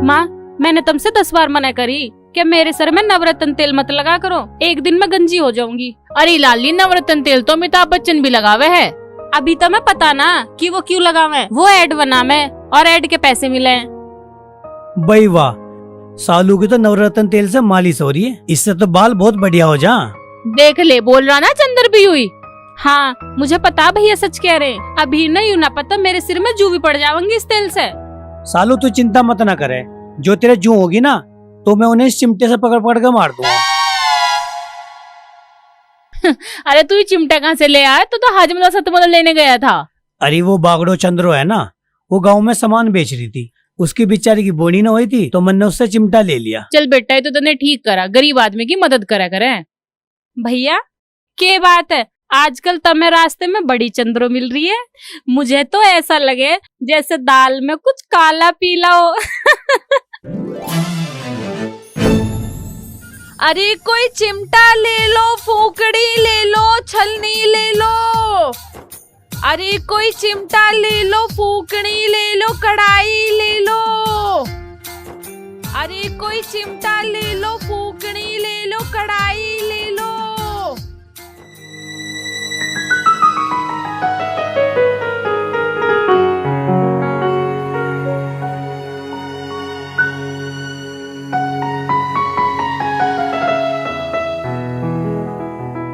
माँ, मैंने तुमसे 10 बार मना करी कि मेरे सर में नवरत्न तेल मत लगा करो, एक दिन में गंजी हो जाऊंगी। अरे लाली, नवरत्न तेल तो अमिताभ बच्चन भी लगावे है। अभी तो मैं पता ना कि वो क्यों लगावे, वो ऐड बना मैं और ऐड के पैसे मिले। भाई वाह, सालू की तो नवरत्न तेल से मालिश हो रही है, इससे तो बाल बहुत बढ़िया हो जा। देख ले, बोल रहा ना चंद्र भी हुई। हाँ मुझे पता, भैया सच कह रहे हैं। अभी नहीं ना पता, मेरे सिर में जू भी पड़ जाऊंगी इस तेल से। सालू तू चिंता मत ना करे, जो तेरे जू होगी ना तो मैं उन्हें इस चिमटे से पकड़ पकड़ के मार दूंगा। अरे तू ये चिमटा कहाँ से ले आया? तो हाजमला सतमल लेने गया था। अरे वो बागड़ो चंद्रो है ना, वो गांव में सामान बेच रही थी, उसकी बेचारी की बोनी ना हुई थी तो मैंने उससे चिमटा ले लिया। चल बेटा, ये तो तूने ठीक करा, गरीब आदमी की मदद करा करे। भैया के बात है, आजकल तमें रास्ते में बड़ी चंद्रो मिल रही है। मुझे तो ऐसा लगे जैसे दाल में कुछ काला पीला हो। अरे कोई चिमटा ले लो, फूकड़ी ले लो, छलनी ले लो। अरे कोई चिमटा ले लो, फूकड़ी ले लो, कढ़ाई ले लो। अरे कोई चिमटा ले लो, फूकड़ी ले लो, कढ़ाई ले लो।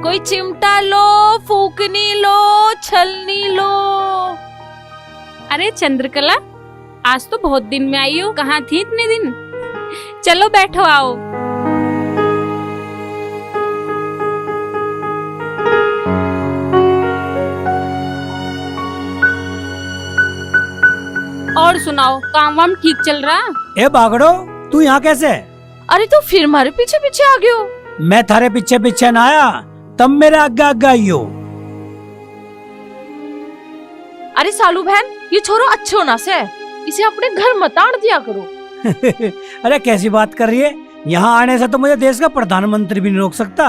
कोई चिमटा लो, फूकनी लो, छलनी लो। अरे चंद्रकला, आज तो बहुत दिन में आई हो, कहाँ थी इतने दिन? चलो बैठो, आओ। और सुनाओ, काम वाम ठीक चल रहा? ए बागड़ो, तू यहाँ कैसे? अरे तो फिर हमारे पीछे पीछे आ गए हो? मैं थारे पीछे पीछे ना आया, तब मेरे आगे आगे आई हो। अरे सालू बहन, ये छोरो अच्छो ना से, इसे अपने घर मत आन दिया करो। अरे कैसी बात कर रही है, यहाँ आने से तो मुझे देश का प्रधानमंत्री भी नहीं रोक सकता।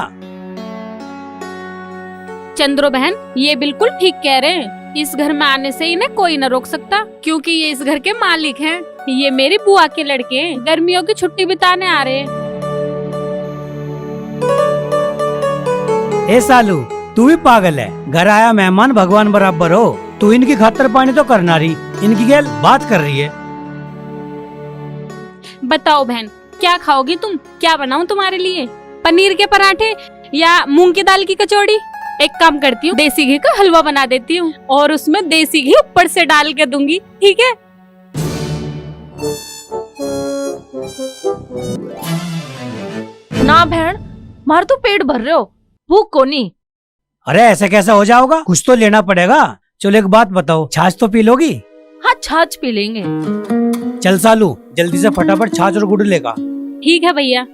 चंद्रो बहन, ये बिल्कुल ठीक कह रहे हैं। इस घर में आने से इन्हें कोई न रोक सकता, क्योंकि ये इस घर के मालिक हैं। ये मेरी बुआ के लड़के हैं, गर्मियों की छुट्टी बिताने आ रहे हैं। ए सालू, तू भी पागल है, घर आया मेहमान भगवान बराबर हो। तू इनकी खातर पानी तो करना रही, इनकी गैल बात कर रही है। बताओ बहन, क्या खाओगी तुम? क्या बनाऊं तुम्हारे लिए? पनीर के पराठे या मूंग की दाल की कचौड़ी? एक काम करती हूँ, देसी घी का हलवा बना देती हूँ और उसमें देसी घी ऊपर से डाल के दूंगी, ठीक है? ना बहन, मार तो पेट भर रहे हो, भूख को नहीं। अरे ऐसे कैसा हो जाओगा, कुछ तो लेना पड़ेगा। चलो एक बात बताओ, छाछ तो पी लोगी? हाँ छाछ पी लेंगे। चल सालू, जल्दी से फटाफट छाछ और गुड़ लेगा। ठीक है भैया।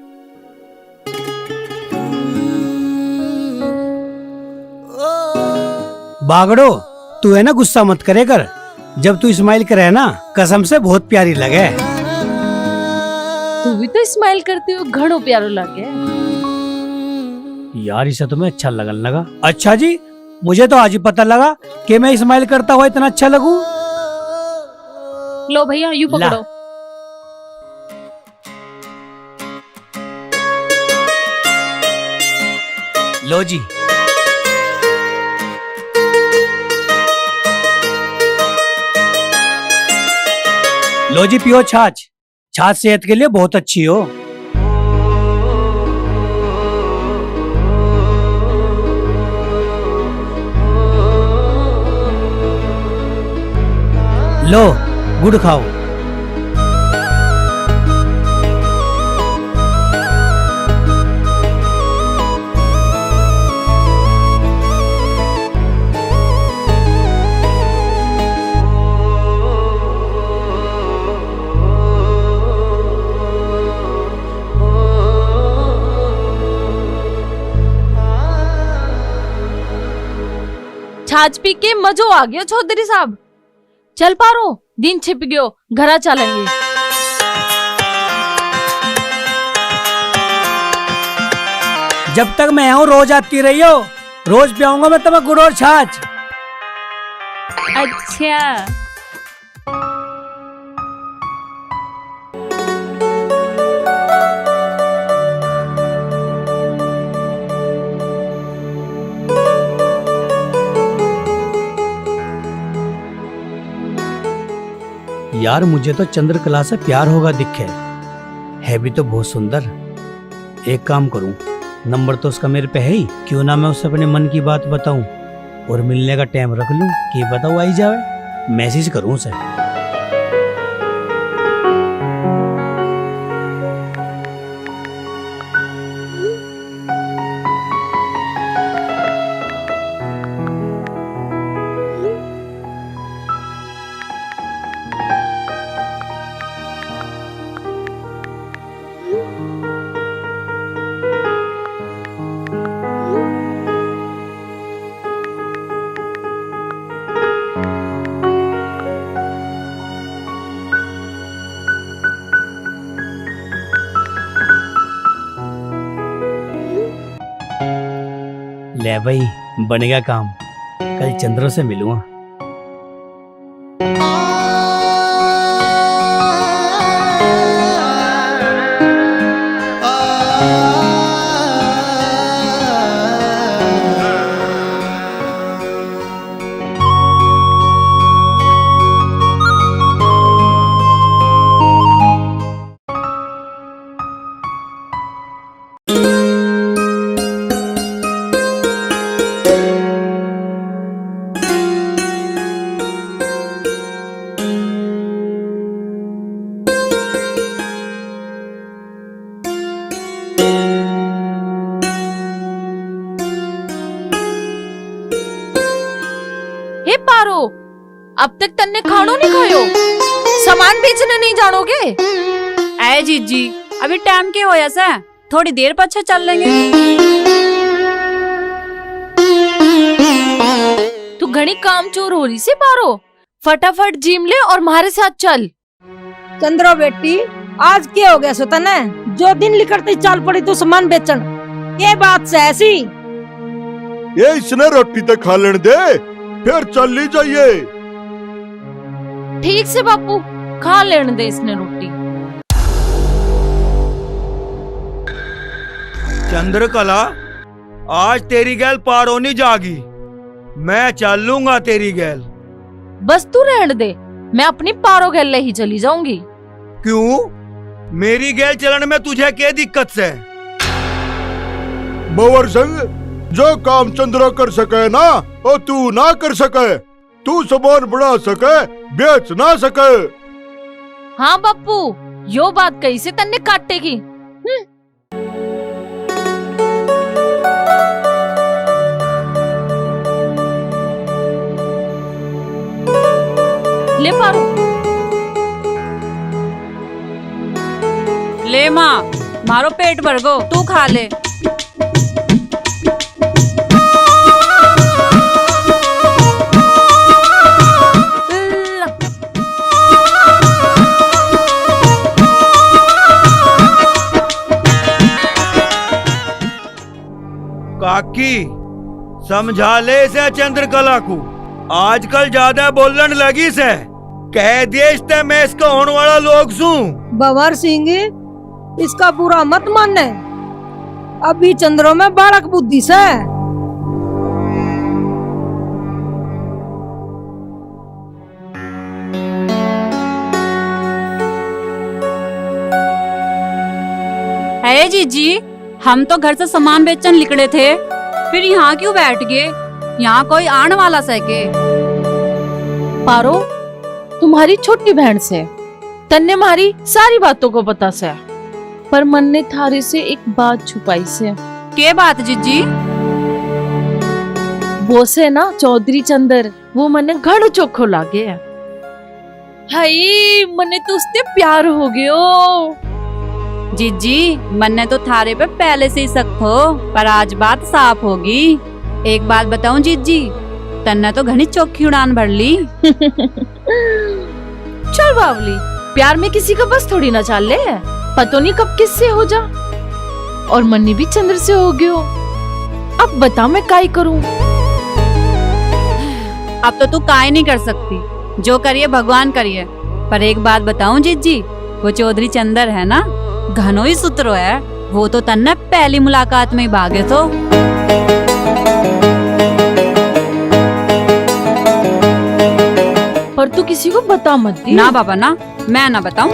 बागड़ो, तू है ना, गुस्सा मत करे कर। जब तू स्माइल करे ना, कसम से बहुत प्यारी लगे। तू भी तो स्माइल करते हो, घणो प्यारो लगे। यार इसे तुम्हें अच्छा लगन लगा। अच्छा जी, मुझे तो आज ही पता लगा कि मैं स्माइल करता हुआ इतना अच्छा लगूं। लो भैया, यूं ला। पकड़ो। लो जी। लो जी, पियो छाछ। छाछ सेहत के लिए बहुत अच्छी हो। लो, गुड़ खाओ। छाछ पी के मजो आ गया चौधरी साहब। चल पारो, दिन छिप गयो, घरा चलेंगे। जब तक मैं हूँ रोज आती रही हो, रोज पियाऊंगा मैं तुम्हें गुड़ और छाछ। अच्छा यार मुझे तो चंद्रकला से प्यार होगा दिखे, है भी तो बहुत सुंदर। एक काम करूं, नंबर तो उसका मेरे पे है ही, क्यों ना मैं उसे अपने मन की बात बताऊं और मिलने का टाइम रख लूं कि बताओ आई जावे, मैसेज करूं उसे। ले भाई, बनेगा काम, कल चंद्र से मिलूंगा। हे पारो, अब तक तन्ने खानो नहीं खायो, सामान बेचने नहीं जानोगे? ऐ जीजी, अभी टाइम के होया सा, थोड़ी देर पछे चल लेंगे। तू घनी कामचोर हो रही से पारो, फटाफट जिम ले और हमारे साथ चल। चंद्रो बेटी, आज क्या हो गया सोता ने? जो दिन लिखते चाल पड़ी तो सामान बेचन, ये बात से ऐसी? ये इसने रोटी तो खा लेने दे, फिर चल ली जाइए। ठीक से बापू, खा लेने दे इसने रोटी। चंद्रकला, आज तेरी गैल पारो नहीं जागी, मैं चल लूंगा तेरी गैल। बस तू रहने दे, मैं अपनी पारो गैल ही चली जाऊंगी। क्यों? मेरी गैल चलन में तुझे क्या दिक्कत से? बवर सिंह, जो काम चंद्र कर सके ना, वो तू ना कर सके। तू सामान बढ़ा सके, बेच ना सके। हाँ बापू, यो बात कैसे तन्ने काटेगी? ले पारो। ले माँ, मारो पेट भर गो, तू खा ले। काकी, समझा ले से चंद्रकला को, आजकल ज्यादा बोलन लगी से। कह दिए इसते मैं इसका होने वाला लोग सू। बवर सिंह, इसका बुरा मत मानने, अभी चंद्रो में बालक बुद्धि से। है जीजी, हम तो घर से सामान बेचन निकले थे, फिर यहाँ क्यों बैठ गए? यहाँ कोई आने वाला सके? पारो, तुम्हारी छोटी बहन से तन्ने मारी सारी बातों को पता से, पर मन ने थारे से एक बात छुपाई से। के बात जीजी? वो से ना चौधरी चंदर, वो मने घड़ो चोखो लागे। हाय, मने तो उससे प्यार हो गयो। जीजी, मन्ने तो थारे पे पहले से ही शक हो, पर आज बात साफ होगी। एक बात बताऊं जीजी, तन्ने तो घनी चौकी उड़ान भर ली। चल बावली, प्यार में किसी का बस थोड़ी ना चाल ले, पतो नहीं कब किससे हो जा। और मन्नी भी चंद्र से हो गयो, अब बता मैं काय करूं? अब तो तू काय नहीं कर सकती, जो करिए भगवान करिए। पर एक बात बताऊं जीजी, वो चौधरी चंदर है ना, घनो ही सुतरो है, वो तो तन्ने पहली मुलाकात में ही भागे तो। पर तू किसी को बता मत दी। ना बाबा ना, मैं ना बताऊं।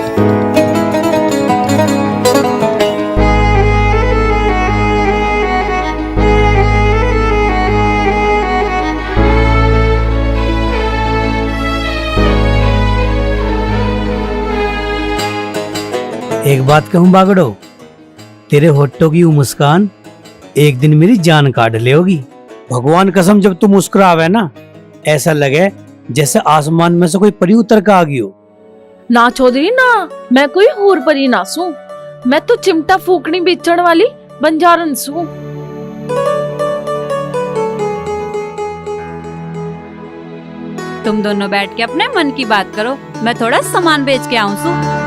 एक बात कहूं बागड़ो, तेरे होठों की वो मुस्कान एक दिन मेरी जान काट ले होगी। भगवान कसम, जब तू मुस्कुरावे ना, ऐसा लगे जैसे आसमान में से कोई परी उतर कर आ गई हो। ना चौधरी ना, मैं कोई हूर परी ना सू, मैं तो चिमटा फूकनी बेचण वाली बंजारन सू। तुम दोनों बैठ के अपने मन की बात करो, मैं थोड़ा सामान बेच के आऊं सू।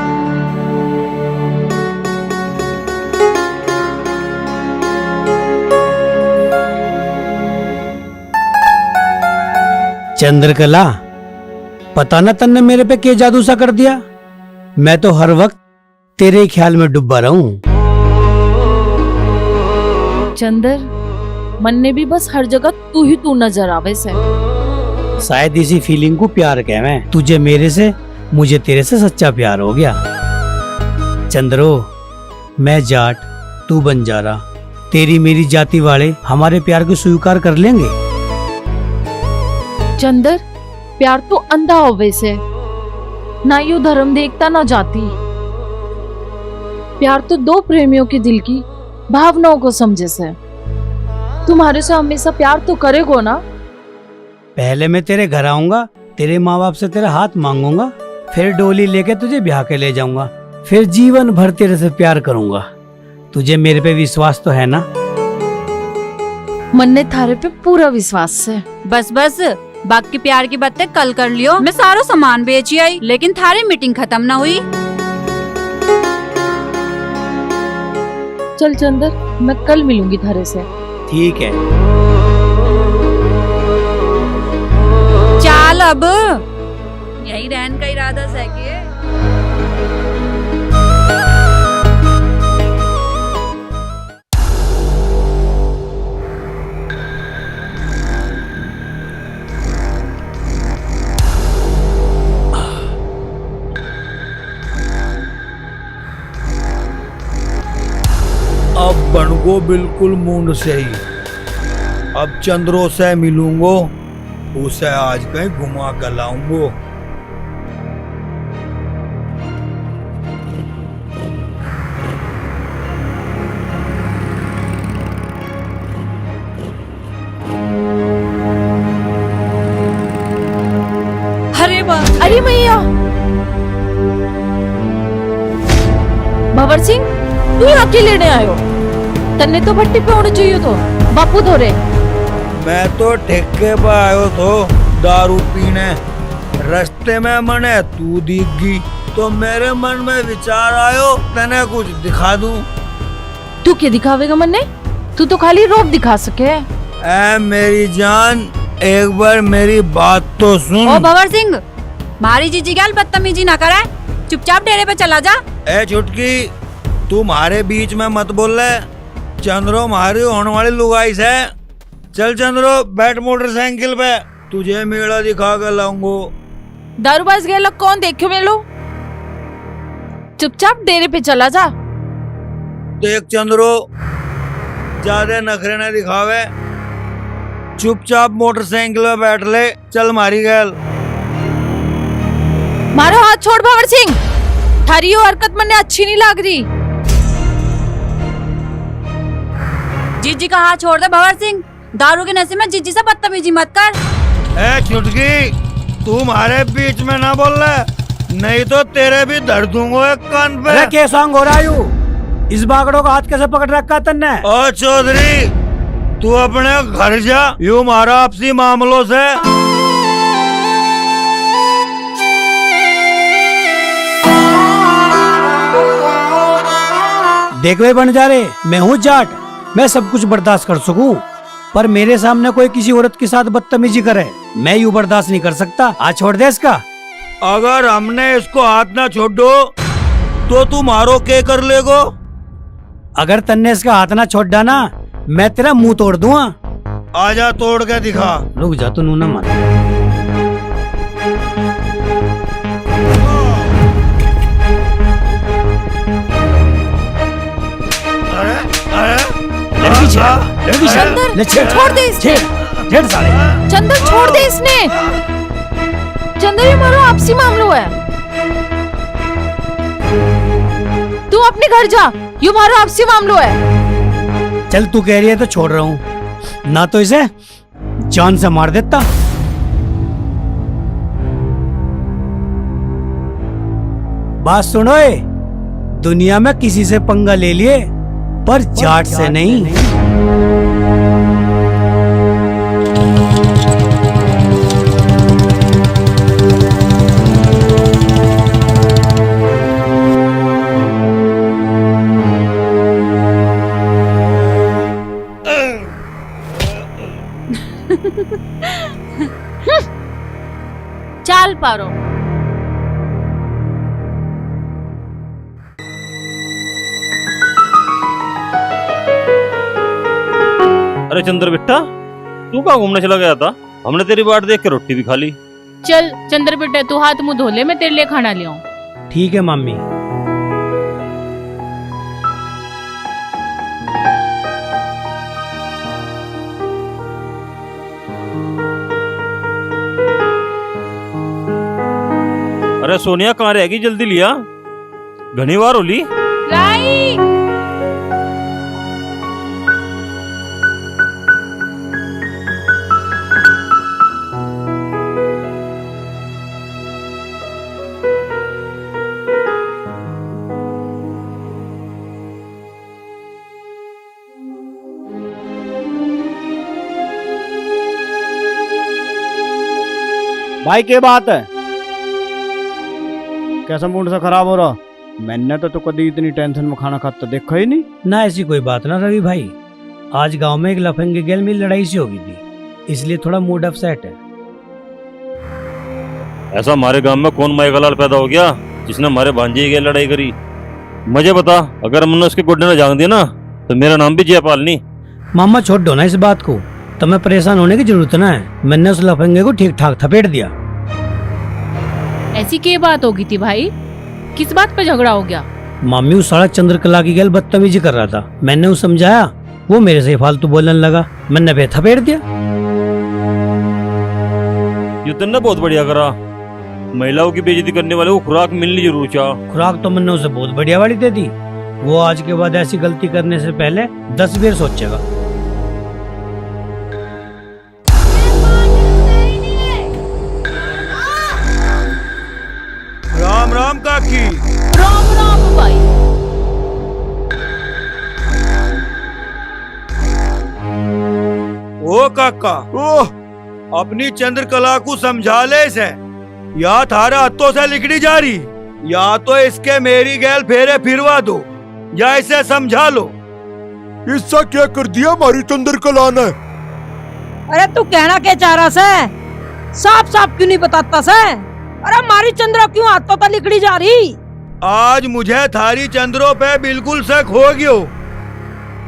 चंद्रकला, पता ना तन्ने मेरे पे क्या जादू सा कर दिया। मैं तो हर वक्त तेरे ही ख्याल में डूबा रहूं। चंदर, मन ने भी बस हर जगह तू ही तू नजर आवे से। शायद इसी फीलिंग को प्यार कहवे। तुझे मेरे से, मुझे तेरे से सच्चा प्यार हो गया। चंद्रो, मैं जाट, तू बंजारा, तेरी मेरी जाति वाले हमारे प्यार को स्वीकार कर लेंगे। चंदर, प्यार तो अंधा होवे से, ना यू धर्म देखता ना जाती। प्यार तो दो प्रेमियों के दिल की भावनाओं को समझे से। तुम्हारे से हमेशा प्यार तो करेगो ना। पहले मैं तेरे घर आऊंगा, तेरे माँ बाप से तेरा हाथ मांगूंगा, फिर डोली लेके तुझे ब्याह के ले जाऊंगा, फिर जीवन भर तेरे से प्यार करूंगा। तुझे मेरे पे विश्वास तो है ना? मन ने थारे पे पूरा विश्वास है। बस बस, बाकी प्यार की बातें कल कर लियो। मैं सारा सामान बेच आई, लेकिन थारी मीटिंग खत्म ना हुई। चल चंदर, मैं कल मिलूंगी थारे से। ठीक है। चाल अब, यही रहन का इरादा है कि अब बनगो बिल्कुल मूड से ही। अब चंद्रो से मिलूंगो, उसे आज कहीं घुमा कर लाऊंगो। अरे मैया, भंवर सिंह, तू यहाँ के लेने आयो? तन्ने तो भट्टी पे होना चाहिए तो बापू धोरे। मैं तो ठेके पे आयो तो दारू पीने। रास्ते में मने तू दिख गई तो मेरे मन में विचार आयो तने कुछ दिखा दूं। तू क्या दिखावेगा मन ने? तू तो खाली रोब दिखा सके। ऐ मेरी जान, एक बार मेरी बात तो सुन। ओ भंवर सिंह, मारी जीजी गल बदतमीजी ना करे, चुपचाप डेरे पे चला जा। ए छुटकी, तू हमारे बीच में मत बोल ले। चंद्रो मारी होने वाली लुगाई से। चल चंद्रो, बैठ मोटरसाइकिल पे, तुझे मेला दिखा कर लाऊंगो। दारूबाज गए लोग कौन देखे में लो? चुपचाप डेरे पे चला जा। देख चंद्रो, ज्यादा नखरे न दिखावे, चुपचाप मोटरसाइकिल पे बैठ ले। चल मारी गैल। मारो हाथ छोड़ भंवर सिंह, थारी यो हरकत मन्ने अच्छी नहीं लग रही। जीजी का हाथ छोड़ दे भंवर सिंह, दारू के नशे में जीजी से बदतमीजी मत कर। ए छुटकी, तू हमारे बीच में ना बोल ले, नहीं तो तेरे भी धर दूंगा एक कान पे। अरे क्या सॉन्ग हो रहा है यू? इस बागड़ों का हाथ कैसे पकड़ रखा तन्ने? ओ चौधरी, तू अपने घर जा, यू हमारा आपसी मामलों से। देख वे बन जा रहे, मैं हूँ जाट, मैं सब कुछ बर्दाश्त कर सकूं, पर मेरे सामने कोई किसी औरत के साथ बदतमीजी करे, मैं यूं बर्दाश्त नहीं कर सकता। आज छोड़ दे इसका। अगर हमने इसको हाथ ना छोड़ो तो तू मारो के कर लेगो। अगर तन्ने इसका हाथ ना छोड़ डाना, मैं तेरा मुंह तोड़ दूंगा। आजा तोड़ के दिखा। रुक जा, तू नूना मान। चंदर छोड़ दे इसने। चंदर छोड़ दे इसने। चंदर ये मारो आपसी मामलो है। तू अपने घर जा, ये मारो आपसी मामलो है। चल तू कह रही है तो छोड़ रहा हूँ, ना तो इसे जान से मार देता। बात सुनो, दुनिया में किसी से पंगा ले लिए पर जाट से नहीं। चाल पारो। अरे चंद्र बेटा, तू कहाँ घूमने चला गया था? हमने तेरी बाट देख के रोटी भी खा ली। चल चंद्र बेटा, तू हाथ मुंह धो ले, मैं तेरे लिए खाना ले आऊं। ठीक है मम्मी। अरे सोनिया कहाँ रहेगी, जल्दी लिया, घनी बार होली। लाई भाई क्या बात है? कैसा मूड सा खराब हो रहा? मैंने तो कभी इतनी टेंशन में खाना खाता देखा ही नहीं। ना ऐसी कोई बात ना रवि भाई, आज गांव में एक लफंगे गेल में लड़ाई सी हो गई थी, इसलिए थोड़ा मूड अपसेट है। ऐसा हमारे गांव में कौन माई का लाल पैदा हो गया जिसने हमारे भांजे की लड़ाई करी? मुझे बता, अगर हमने उसके गुड्डे ने जान दिया ना तो मेरा नाम भी जयपाल नहीं। मामा छोड़ दो ना इस बात को, तुम्हें परेशान होने की जरूरत ना है। मैंने उस लफंगे को ठीक ठाक थपेट दिया। ऐसी क्या बात होगी थी भाई? किस बात पे झगड़ा हो गया? मामी उस सड़क चंद्रकला की गैल बदतमीजी कर रहा था, मैंने उसे समझाया, वो मेरे से फालतू बोलने लगा, मैंने फिर थपेट दिया। ये तुमने बहुत बढ़िया करा, महिलाओं की बेइज्जती करने वाले को खुराक मिलनी जरूर चाहिए। खुराक तो मैंने उसे बहुत बढ़िया वाली दे दी, वो आज के बाद ऐसी गलती करने से पहले 10 बार सोचेगा। राम राम काकी। राम राम भाई। ओ काका, ओह, अपनी चंद्रकला को समझा ले इसे, या थारा हाथों से लिखनी जा रही, या तो इसके मेरी गैल फेरे फिरवा दो, या इसे समझा लो। इससा क्या कर दिया हमारी चंद्रकला ने? अरे तू कहना क्या चाह रहा से? साफ साफ क्यों नहीं बताता से? अरे हमारी चंद्रा क्यों हाथों पर लिखड़ी जा रही? आज मुझे थारी चंद्रों पे बिल्कुल शक हो गयो।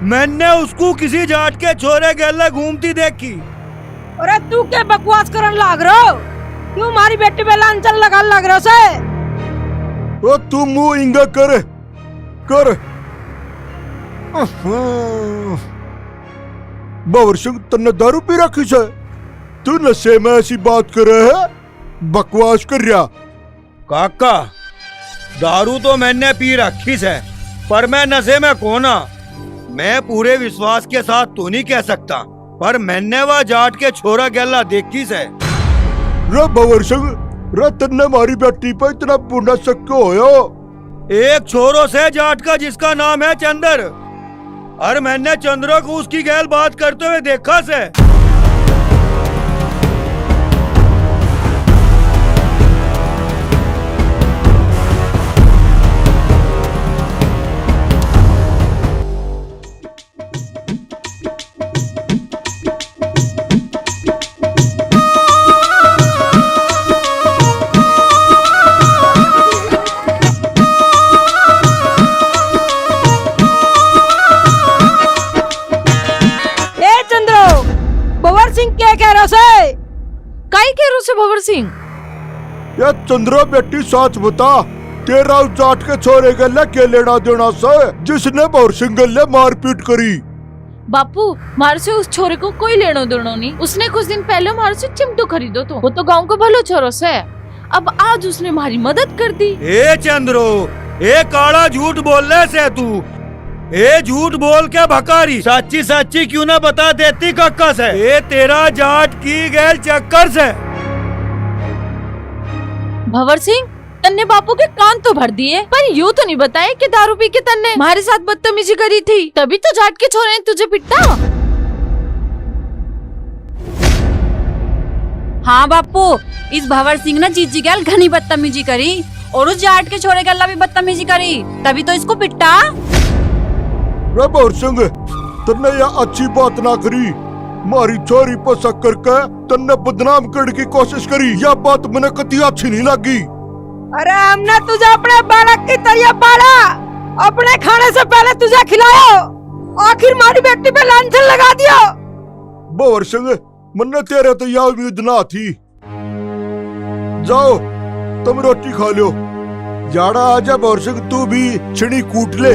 मैंने उसको किसी जाट के छोरे गैले घूमती देखी। अरे तू क्या बकवास करन लाग रहो? क्यों हमारी बेटी पे लांछन लगा लग रहा से? ओ तू मुंह इंगा कर कर। बाबर सिंह, तन्ने दारू पी रखी से? तू नशे में ऐसी बात करे है? बकवास कर रहा। काका, दारू तो मैंने पी रखी है, पर मैं नशे में कोना। मैं पूरे विश्वास के साथ तो नहीं कह सकता, पर मैंने वह जाट के छोरा गैला देखी से। रे बाबर सिंह, रे तन्ने हमारी बेटी पे इतना बुरा शक क्यों होया? एक छोरो से जाट का जिसका नाम है चंद्र, और मैंने चंद्र को उसकी गैल बात करते हुए देखा से। भंवर सिंह, या चंद्रा बेटी सच बता, तेरा उस जाट के छोरे गले के लेना देना से जिसने भंवर सिंह गले मारपीट करी? बापू मारे से उस छोरे को कोई लेनो देनो नहीं। उसने कुछ दिन पहले मारे से चिमटो खरीदो तो वो तो गांव को भलो छोरो से। अब आज उसने हमारी मदद कर दी। ए चंद्रो, ए काला झूठ बोलने से तू, ए झूठ बोल के भकारी सच्ची सच्ची क्यों ना बता देती कक्का से। ए तेरा जाट की गैल चक्कर से। भंवर सिंह, तन्ने बापू के कान तो भर दिए, पर यूँ तो नहीं बताया कि दारू पी के तन्ने हमारे साथ बदतमीजी करी थी, तभी तो जाट के छोरे ने तुझे पिटा। हाँ बापू, इस भंवर सिंह ने जीजी गैल घनी बदतमीजी करी और उस जाट के छोरे गल्ला भी बदतमीजी करी, तभी तो इसको पिटा। रे भंवर सिंह, तन्ने यह अच्छी बात ना करी। मारी चोरी पर शक्कर के तन्ने बदनाम करने की कोशिश करी। यह बात मैंने कती अच्छी नहीं लगी। अरे हमने तुझे अपने बालक की तरह पाला, अपने खाने से पहले तुझे खिलाया, आखिर मारी बेटी पे लांछन लगा दिया। भंवर सिंह, मन्ने तेरे तो यह उम्मीद ना थी। जाओ तुम रोटी खा लो। जाड़ा आजा भंवर सिंह, तू भी छिड़ी कूट ले।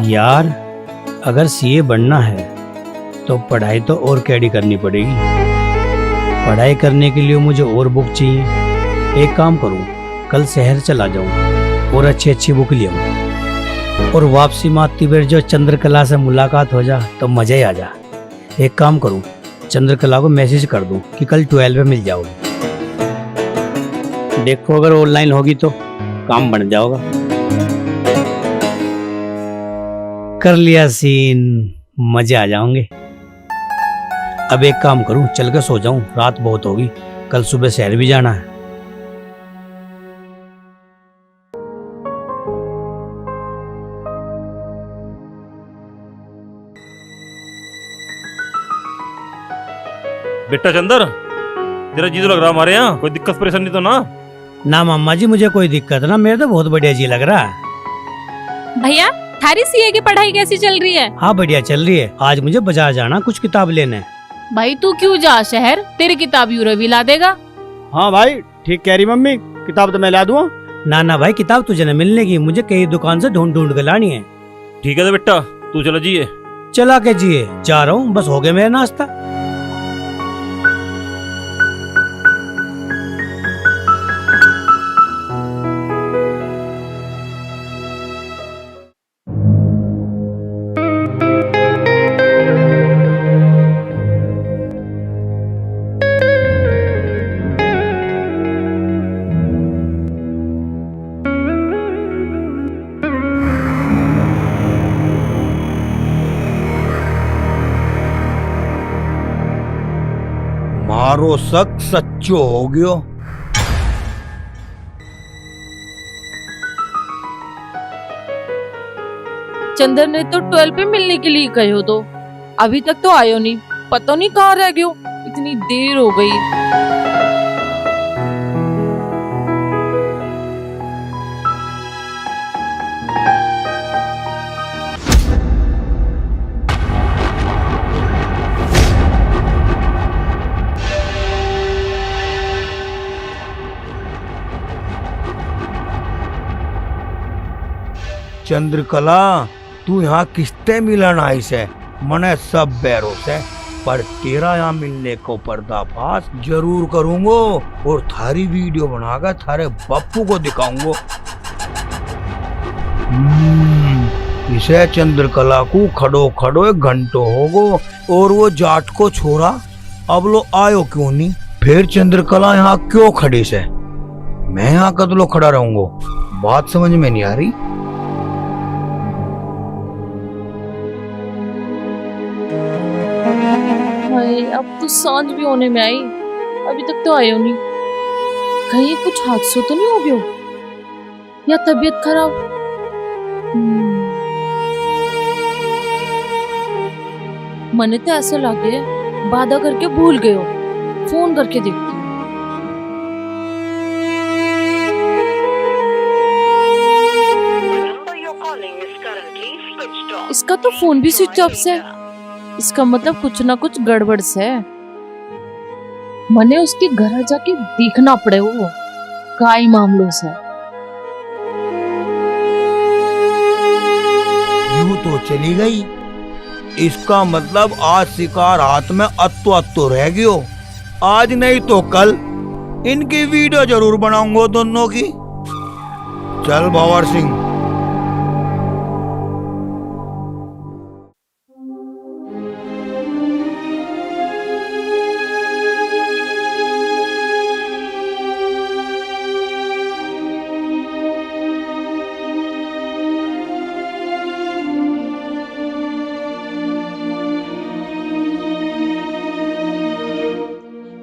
यार, अगर सीए बनना है तो पढ़ाई तो और कैडी करनी पड़ेगी। पढ़ाई करने के लिए मुझे और बुक चाहिए। एक काम करूं, कल शहर चला जाऊं और अच्छी अच्छी बुक ले आऊं, और वापसी में आती बेर जो चंद्रकला से मुलाकात हो जा तो मजा ही आ जा। एक काम करूं, चंद्रकला को मैसेज कर दूं कि कल 12 में मिल जाओगे। देखो अगर ऑनलाइन होगी तो काम बन जाओगा। कर लिया सीन, मजे आ जाओगे। अब एक काम करूं, चल के सो जाऊं, रात बहुत होगी, कल सुबह शहर भी जाना है। बेटा चंदर, तेरा जीजू लग रहा हमारे यहाँ, कोई दिक्कत परेशानी तो ना? ना मामा जी, मुझे कोई दिक्कत ना, मेरे तो बहुत बढ़िया जी लग रहा है। भैया, थारी सीए की पढ़ाई कैसी चल रही है? हाँ बढ़िया चल रही है। आज मुझे बाजार जाना कुछ किताब लेने। भाई तू क्यों जा शहर, तेरी किताब यूरो भी ला देगा। हाँ भाई ठीक कह रही मम्मी, किताब तो मैं ला दूंगा। ना ना भाई, किताब तुझे न मिलने की, मुझे कई दुकान से ढूंढ ढूंढ के लानी है। ठीक है तो बेटा, तू चला जिए। चला के जिए, जा रहा हूँ, बस हो गया मेरा नाश्ता। मारो शक सच्चो हो गयो। चंदर ने तो 12 पे मिलने के लिए कहो तो अभी तक तो आयो नहीं, पता नहीं कहाँ रह गयो, इतनी देर हो गई। चंद्रकला, तू यहाँ किसते मिलन आई से? मने सब बैरों से, पर तेरा यहाँ मिलने को पर्दाफाश जरूर करूंगो और थारी वीडियो बनाकर थारे बापू को दिखाऊंगो। इसे चंद्रकला को खड़ो खड़ो 1 घंटो होगो और वो जाट को छोरा अब लो आयो क्यों नहीं? फिर चंद्रकला यहाँ क्यों खड़ी से? मैं यहाँ कद लो खड़ा रहूंगो? बात समझ में नहीं आ रही। अब तो सांझ भी होने में आई, अभी तक तो आयो नहीं। कहीं कुछ हादसा तो नहीं हो गया या तबीयत खराब? मने तो ऐसा लगे वादा करके भूल गयो, फोन करके देखती हूँ। इसका तो फोन भी स्विच ऑफ से। इसका मतलब कुछ ना कुछ गड़बड़ से। मने उसके घर जाके देखना पड़े वो काई मामलों से। यूं तो चली गई, इसका मतलब आज शिकार हाथ में अत्तो अत्तो रह गयो। आज नहीं तो कल इनकी वीडियो जरूर बनाऊंगा दोनों की। चल भंवर सिंह।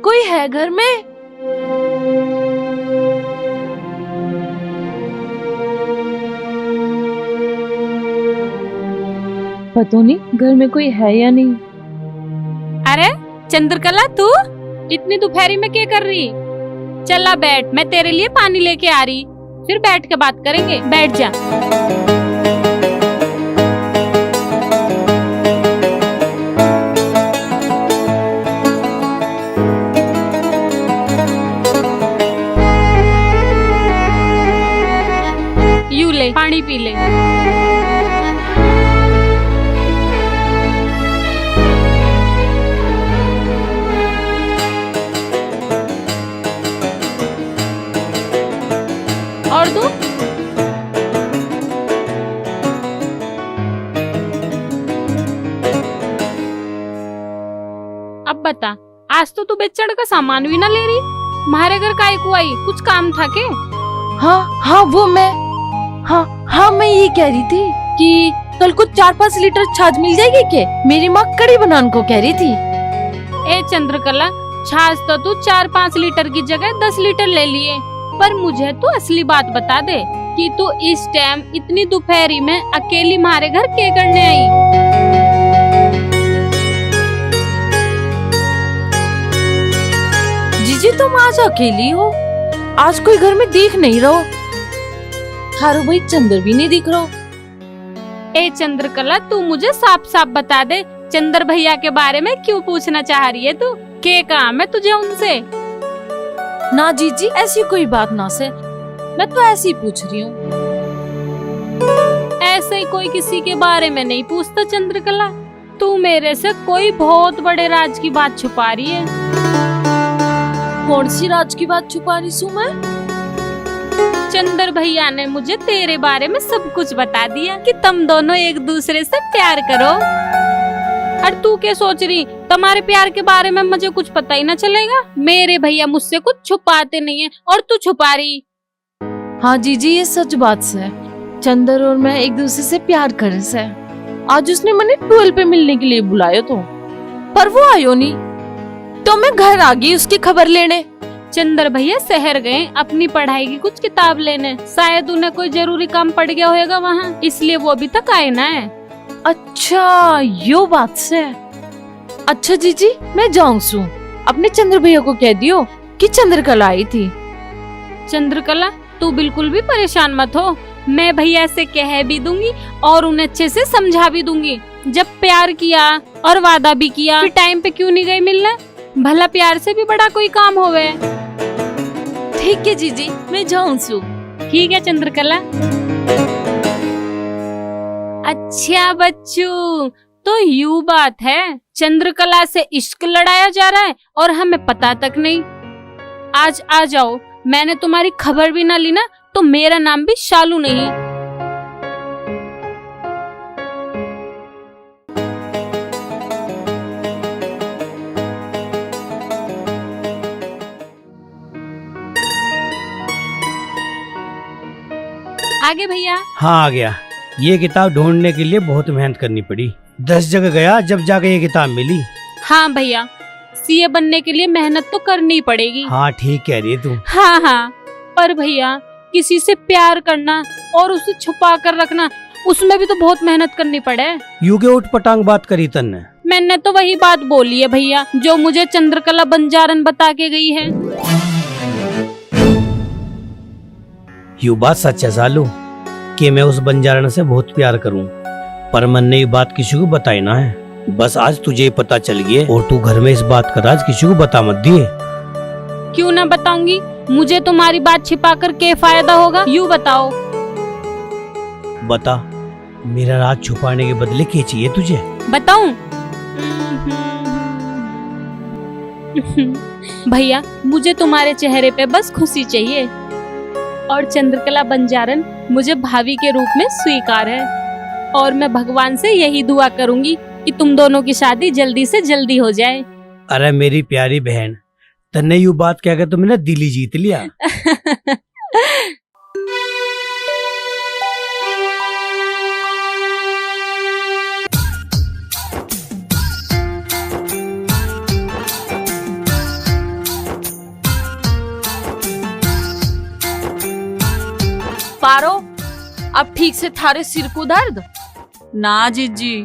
कोई है घर में? पता नहीं घर में कोई है या नहीं। अरे चंद्रकला, तू इतनी दोपहरी में क्या कर रही? चला बैठ, मैं तेरे लिए पानी लेके आ रही, फिर बैठ के बात करेंगे। बैठ जा। यू ले, पानी पी ले। और दो। अब बता, आज तो तू बेचड़ का सामान भी ना ले रही। हमारे घर काय को आई? कुछ काम था के? हाँ वो हाँ मैं ये कह रही थी कि कल को 4-5 लीटर छाछ मिल जाएगी के? मेरी माँ कड़ी बनाने को कह रही थी। ए चंद्रकला, छाछ तो तू 4-5 लीटर की जगह 10 लीटर ले लिए, पर मुझे तू असली बात बता दे कि तू इस टाइम इतनी दोपहरी में अकेली हमारे घर क्या करने आई? जीजी तुम आज अकेली हो? आज कोई घर में दिख नहीं रहो। थारू भाई चंद्र भी नहीं दिख रहा। ए चंद्रकला, तू मुझे साफ साफ बता दे, चंद्र भैया के बारे में क्यों पूछना चाह रही है तू? क्या काम है तुझे उनसे? ना जीजी, ऐसी कोई बात ना से, मैं तो ऐसे ही पूछ रही हूँ। ऐसे ही कोई किसी के बारे में नहीं पूछता चंद्रकला। तू मेरे से कोई बहुत बड़े राज की बात छुपा रही है। कौन सी राज की बात छुपा रही हूँ मैं? चंद्र भैया ने मुझे तेरे बारे में सब कुछ बता दिया कि तुम दोनों एक दूसरे से प्यार करो। और तू क्या सोच रही, तुम्हारे प्यार के बारे में मुझे कुछ पता ही ना चलेगा? मेरे भैया मुझसे कुछ छुपाते नहीं है और तू छुपा रही। हाँ जीजी, ये सच बात है। चंद्र और मैं एक दूसरे से प्यार करे से। आज उसने मैंने 12 पे मिलने के लिए बुलाया तो, पर वो आयो नहीं, तो मैं घर आ गई उसकी खबर लेने। चंद्र भैया शहर गए अपनी पढ़ाई की कुछ किताब लेने। शायद उन्हें कोई जरूरी काम पड़ गया होगा वहाँ, इसलिए वो अभी तक आए ना है। अच्छा यो बात से। अच्छा जीजी, मैं जाऊँ सू, अपने चंद्र भैया को कह दियो कि चंद्रकला आई थी। चंद्रकला, तू बिल्कुल भी परेशान मत हो, मैं भैया से कह भी दूंगी और उन्हें अच्छे से समझा भी दूंगी। जब प्यार किया और वादा भी किया, फिर टाइम पे क्यों नहीं गई मिलने? भला प्यार से भी बड़ा कोई काम होवे। ठीक है जीजी, मैं जाऊँ सू। ठीक है चंद्रकला। अच्छा बच्चू, तो यू बात है, चंद्रकला से इश्क लड़ाया जा रहा है और हमें पता तक नहीं। आज आ जाओ, मैंने तुम्हारी खबर भी ना ली ना तो मेरा नाम भी शालू नहीं। आगे भैया। हाँ आ गया। ये किताब ढूंढने के लिए बहुत मेहनत करनी पड़ी, 10 जगह गया जब जाके ये किताब मिली। हाँ भैया, सीए बनने के लिए मेहनत तो करनी पड़ेगी। हाँ ठीक कह रही है तू। हाँ, पर भैया किसी से प्यार करना और उसे छुपा कर रखना, उसमें भी तो बहुत मेहनत करनी पड़े। यू के उठ पटांग बात करी तन्ने। मैंने तो वही बात बोली है भैया जो मुझे चंद्रकला बंजारन बता के गई है। यू बात सच है सालू कि मैं उस बंजारण से बहुत प्यार करूं, पर मन ने ये बात किसी को बताई ना है। बस आज तुझे ही पता चल गया और तू घर में इस बात का राज किसी को बता मत दिए। क्यों ना बताऊंगी, मुझे तुम्हारी बात छिपा कर क्या फायदा होगा, यूँ बताओ। बता, मेरा राज छुपाने के बदले क्या चाहिए तुझे? बताऊं? भैया, मुझे तुम्हारे चेहरे पे बस खुशी चाहिए और चंद्रकला बंजारन मुझे भाभी के रूप में स्वीकार है। और मैं भगवान से यही दुआ करूंगी कि तुम दोनों की शादी जल्दी से जल्दी हो जाए। अरे मेरी प्यारी बहन, तन्ने यू बात क्या कर, तुमने दिल ही जीत लिया। पारो, अब ठीक से थारे सिर को दर्द? ना जीजी।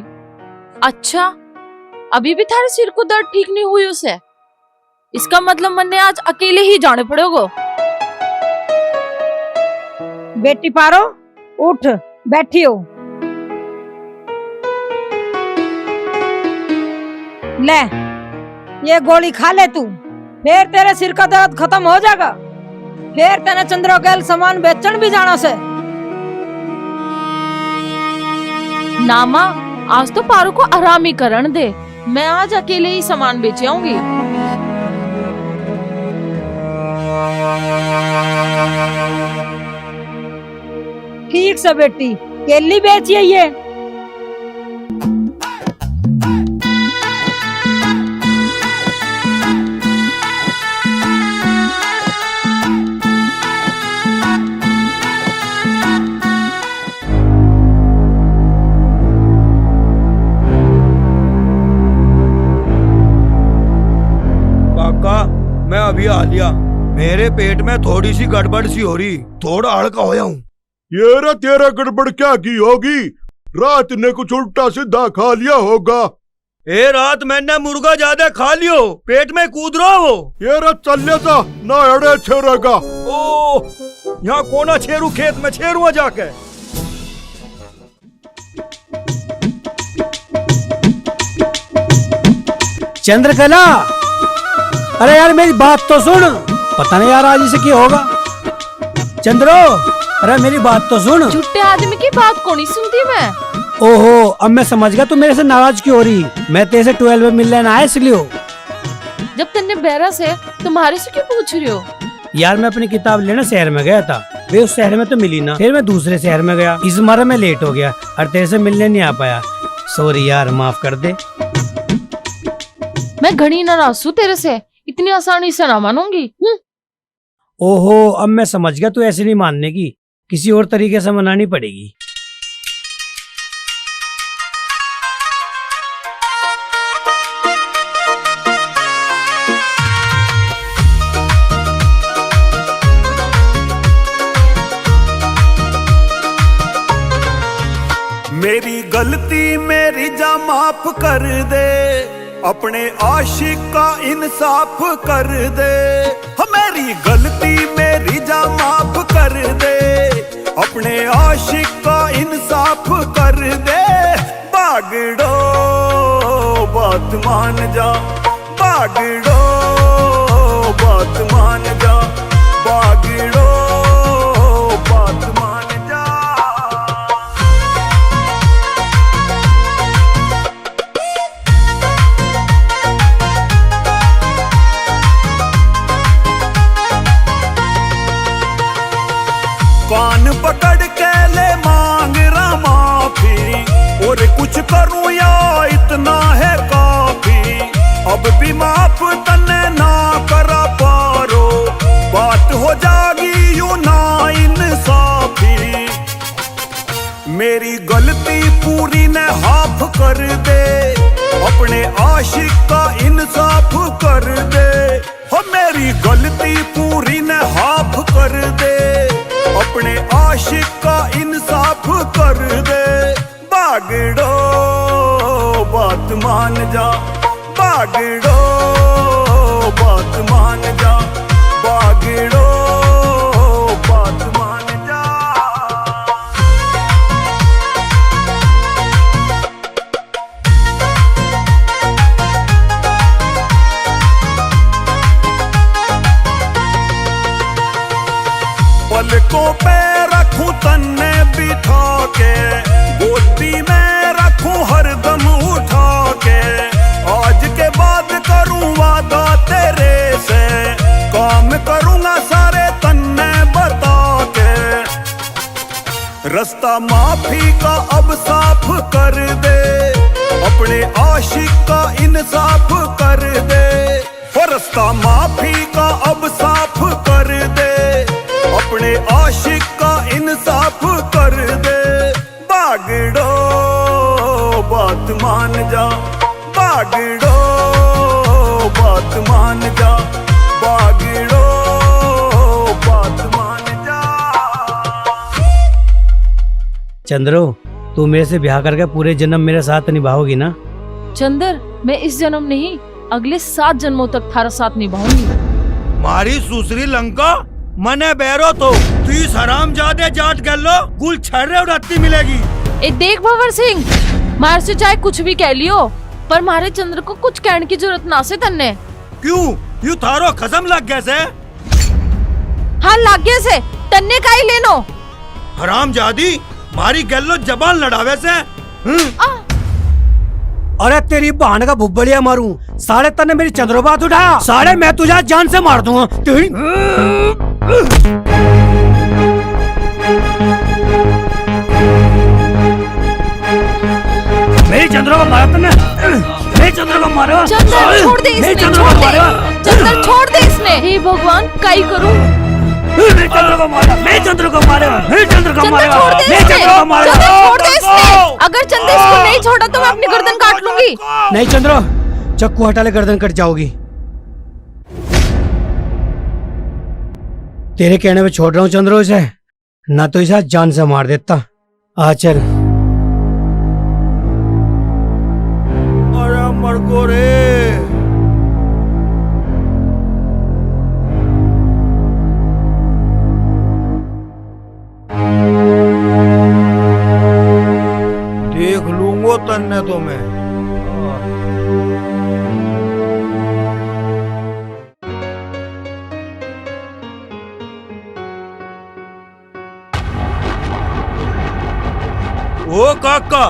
अच्छा, अभी भी थारे सिर को दर्द ठीक नहीं हुई उसे? इसका मतलब मैंने आज अकेले ही जाने पड़ेगा। बेटी पारो, उठ, बैठी हो। ले, ये गोली खा ले तू, फिर तेरे सिर का दर्द खत्म हो जाएगा। फिर तेने चंद्रोकेल सामान बेचन भी जाना से। ना माँ, आज तो पारो को आराम ही करन दे। मैं आज अकेले ही सामान बेच आऊंगी। ठीक से बेटी, केली बेचिए ये। काका, मैं अभी आ लिया। मेरे पेट में थोड़ी सी गड़बड़ सी हो रही, थोड़ा हड़का होया हूँ। ये रे तेरा गड़बड़ क्या की होगी? रात ने कुछ उल्टा सीधा खा लिया होगा। ए रात मैंने मुर्गा ज्यादा खा लियो, पेट में कूद रहा हो। ये रे चल जा, ना अड़े छेरेगा। ओ, यहाँ कोना छेरू, खेत में छेरुआ जाके। चंद्रकला, अरे यार मेरी बात तो सुन। पता नहीं यार आज इसे क्या होगा। चंद्रो, अरे मेरी बात तो सुन। झूठे आदमी की बात कौन ही सुनती मैं? ओहो, अब मैं समझ गया तू मेरे से नाराज क्यों हो रही। मैं तेरे से 12 में मिलने आया इसलिए। जब तेने बहरा से तुम्हारे से क्यों पूछ रही हो? यार मैं अपनी किताब लेना शहर में गया था, वे उस शहर में तो मिली ना, फिर मैं दूसरे शहर में गया, इस मारे मैं लेट हो गया और तेरे से मिलने नहीं आ पाया। सॉरी यार, माफ कर दे। मैं घनी नाराज हूँ तेरे से, इतनी आसानी से ना मानूंगी। ओहो, अब मैं समझ गया तू ऐसे नहीं मानने की, किसी और तरीके से मनानी पड़ेगी। मेरी गलती मेरी जा माफ कर दे, अपने आशिक का इंसाफ कर दे। मेरी गलती मेरी जा माफ कर दे, अपने आशिक का इंसाफ कर दे। बागड़ो बात मान जा, बागड़ो बात मान जा, बागड़ो बात मान जा। कान पकड़ के ले मांग रहा माफी, और कुछ करूं या इतना है काफी। अब भी माफ तने ना करा पारो, बात हो जागी यूं ना इंसाफी। मेरी गलती पूरी ने हाफ कर दे, अपने आशिक का इंसाफ कर दे। हो मेरी गलती पूरी ने हाफ कर दे, अपने आशिक का इंसाफ कर दे। बागड़ो बात मान जा, बागड़ो बात मान जा, बागड़ो बात मान जा। रास्ता माफी का अब साफ कर दे, अपने आशिक का इंसाफ कर दे। रास्ता माफी का अब साफ कर दे, अपने आशिक का इंसाफ कर दे। बागड़ो बात मान जा, बागड़ो बात मान जा, बागड़ो बात मान जा। चंद्रो, तू मेरे से ब्याह करके पूरे जन्म मेरे साथ निभाओगी ना? चंदर, मैं इस जन्म नहीं अगले 7 जन्मों तक थारा साथ निभाऊंगी। मारी सुसरी लंका मने बैरो तो 30 हराम जादे जाट गल्लो गुल छर्रे उड़ाती मिलेगी। ए देख भंवर सिंह, मार से चाहे कुछ भी कह लियो, पर मारे चंद्र को कुछ कहने की जरूरत ना से तन्ने। क्यों यू थारो खसम लग गए से? हाँ लग गए से, तन्ने का ही लेनो। हराम जादी मारी गल्लो जबान लड़ावे से। अरे तेरी बहन का भुब्बड़िया मारूं, साले तने मेरी चंद्रो बात उठा, साले मैं तुझे जान से मार दूंगा। मेरी चंद्रो को मारा तने, मेरी चंद्रो को मारो। चंदर छोड़ दे इसने, छोड़ दे चंदर, छोड़ दे इसने। हे भगवान काई करूं? मेरी चंद्रो को मारो, मेरी चंद्रो को मारो, मेरी चंद्रो को मारो, छोड़ दे मेरी चंद्रो को मारो। चंदर छोड़ दे इसने। अगर चंदर इसको नहीं छोड़ा तो मैं अपनी गर्दन काट लूंगी। नहीं चंद्रो, चक्कू हटा ले, गर्दन कट जाओगी। तेरे कहने पे छोड़ रहा हूँ चंद्रो इसे, ना तो इसे जान से मार देता। आ चल। अरे मर को रे। देख लूंगो तन्ने तो मैं। ओ काका,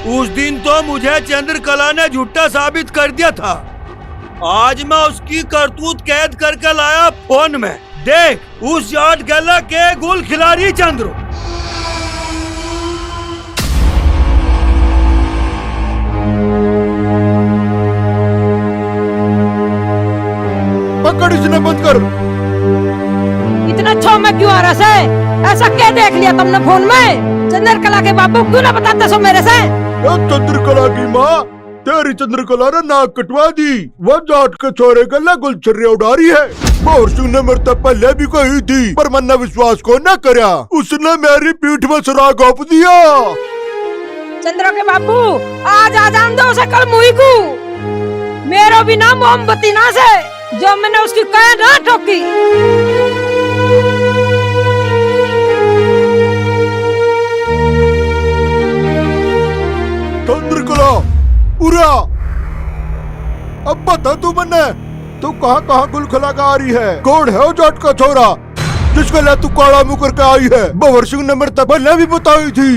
उस दिन तो मुझे चंद्रकला ने झूठा साबित कर दिया था, आज मैं उसकी करतूत कैद करके लाया फोन में। देख उस जाट गला के गुल खिलाड़ी चंद्रो। पकड़ इसने, बंद कर। इतना छो में क्यों आ रहा से? ऐसा क्या देख लिया तुमने फोन में? चंद्रकला के बापू क्यों ना बताते सो मेरे से? चंद्रकला की माँ, तेरी चंद्रकला ने नाक कटवा दी। वो जाट के छोरे गला गुलछर्रे उड़ा रही है। भंवर सिंह ने मेरे तक पहले भी कही थी, पर मैंने विश्वास को न करया। उसने मेरी पीठ में सुराग घोंप दिया। चंद्र के बापू आज आ जान दो उसे कल मुई को। मेरो भी ना मोमबत्ती ना से, जो मैंने उसकी कह ना ठोकी। चंद्रकला उरा, अब बता तू मन्ने, तू कहाँ गुल खिला आ रही है? कौन है वो जाट का छोरा जिसके लिए तू काला मुंह करके आई है? भंवर सिंह ने मेरे तक पहले भी बताई थी,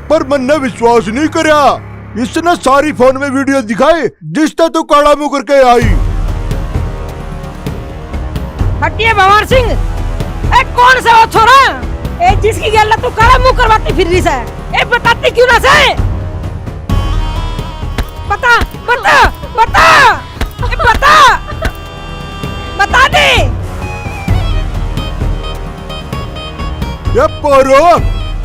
पर मैंने विश्वास नहीं करया। इसने सारी फोन में वीडियो दिखाई जिससे तू काला मुंह करके आई। हटिए भंवर सिंह, ए कौन सा वो छोरा? ए जिसकी गल्ला तू काला मुंह करवाती फिर रही है? ए बताती क्यों ना से? बता बता बता, ए बता बता दे। ये पारो,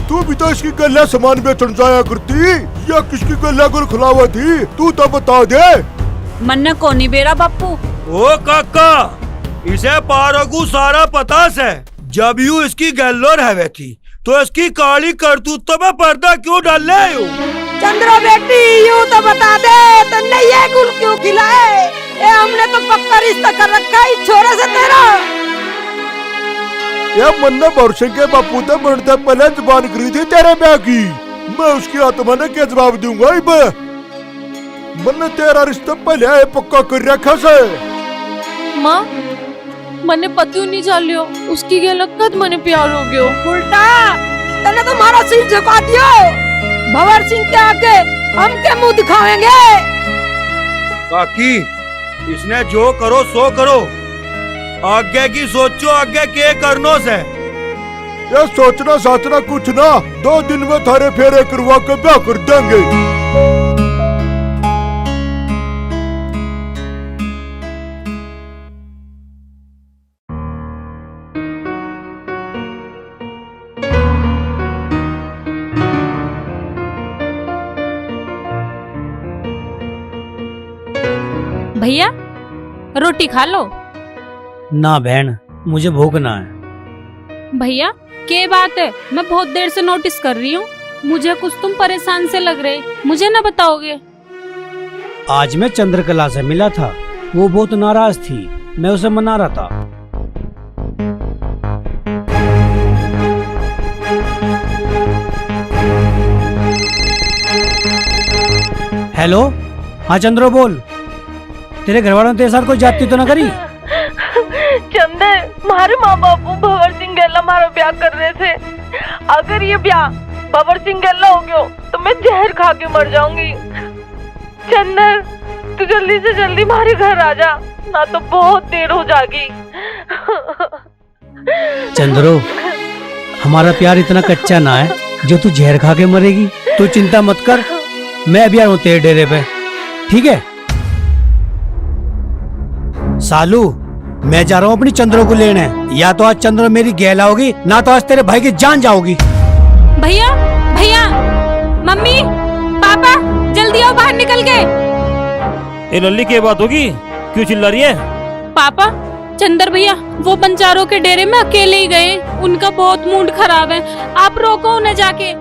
तू भी तो इसकी गल्ला सामान बेचन जाया करती, या किसकी गल्ला गुल खुलावा थी? तू तो बता दे। मन्ने कोनी बेरा बापू। ओ काका, इसे पारो को सारा पता से। जब यू इसकी गल्लो रहवे थी तो इसकी काली करतूतों में पर्दा क्यों डाल ले? चंद्रो बेटी यूं तो बता दे, तन्ने ये गुल क्यों खिलाए? ए हमने तो पक्का रिश्ता कर रखा है इस छोरे से तेरा। ये मन्ने भंवर सिंह के बापू तो मरते पहले जुबान करी थी तेरे ब्याह की। मैं उसकी आत्मा ने क्या जवाब दूंगा? मैंने तेरा रिश्ता पहले पक्का कर रखा से। माँ मने पतियों नहीं चाल लियो, उसकी गलत कद मने प्यार हो गयो। उल्टा तने तो मारा सिर झुका दियो। भंवर सिंह के आगे हम के मुंह दिखाएंगे? काकी, इसने जो करो सो करो, आगे की सोचो, आगे के करनो से। ये सोचना साचना कुछ ना, 2 दिन में थारे फेरे करवा के ब्याह कर देंगे। भैया रोटी खा लो। ना बहन, मुझे भूख ना है। भैया क्या बात है, मैं बहुत देर से नोटिस कर रही हूँ, मुझे कुछ तुम परेशान से लग रहे, मुझे ना बताओगे? आज मैं चंद्रकला से मिला था, वो बहुत नाराज थी, मैं उसे मना रहा था। हेलो, हाँ चंद्रो बोल। तेरे घर वालों ने तेरे साथ कोई जाती तो ना करी? चंदे, मारे माँ बापू भंवर सिंह गैला मारा ब्याह कर रहे थे। अगर ये ब्याह भंवर सिंह गैला हो गया तो मैं जहर खा के मर जाऊंगी। चंदर, तू जल्दी से जल्दी हमारे घर आ जा, ना तो बहुत देर हो जाएगी। चंद्रो, हमारा प्यार इतना कच्चा ना है जो तू जहर खा के मरेगी। तू चिंता मत कर, मैं अभी आ रहा हूँ तेरे डेरे पे, ठीक है? सालू, मैं जा रहा हूँ अपनी चंद्रो को लेने। या तो आज चंद्रो मेरी गैला होगी, ना तो आज तेरे भाई की जान जाओगी। भैया भैया, मम्मी पापा जल्दी आओ, बाहर निकल के। ये लल्ली की बात होगी, क्यों चिल्ला रही है? पापा, चंदर भैया वो बंजारों के डेरे में अकेले ही गए, उनका बहुत मूड खराब है, आप रोको उन्हें जाके।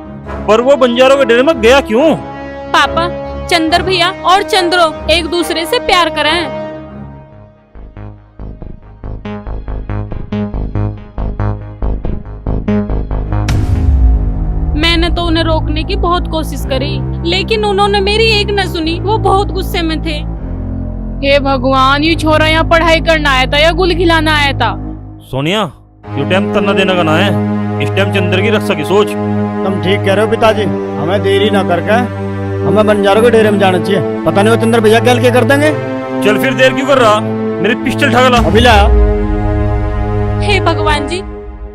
पर वो बंजारों के डेरे में गया क्यों? पापा, चंदर भैया और चंद्रो एक दूसरे से प्यार करें। मैंने तो उन्हें रोकने की बहुत कोशिश करी, लेकिन उन्होंने मेरी एक न सुनी, वो बहुत गुस्से में थे। हे भगवान, ये छोरा यहाँ पढ़ाई करना आया था या गुल खिलाना आया था? सोनिया, ये टाइम करना देना का ना है, इस टाइम चंद्र की रक्षा की सोच। तुम ठीक कह रहे हो पिताजी, हमें देरी ना करके हमें बंजारों के डेरे में जाना चाहिए। पता नहीं वो चंद्र भैया गैल क्या कर देंगे। चल फिर देर क्यों कर रहा, मेरी पिस्टल ठगा ला। अभी लाया। हे भगवान जी,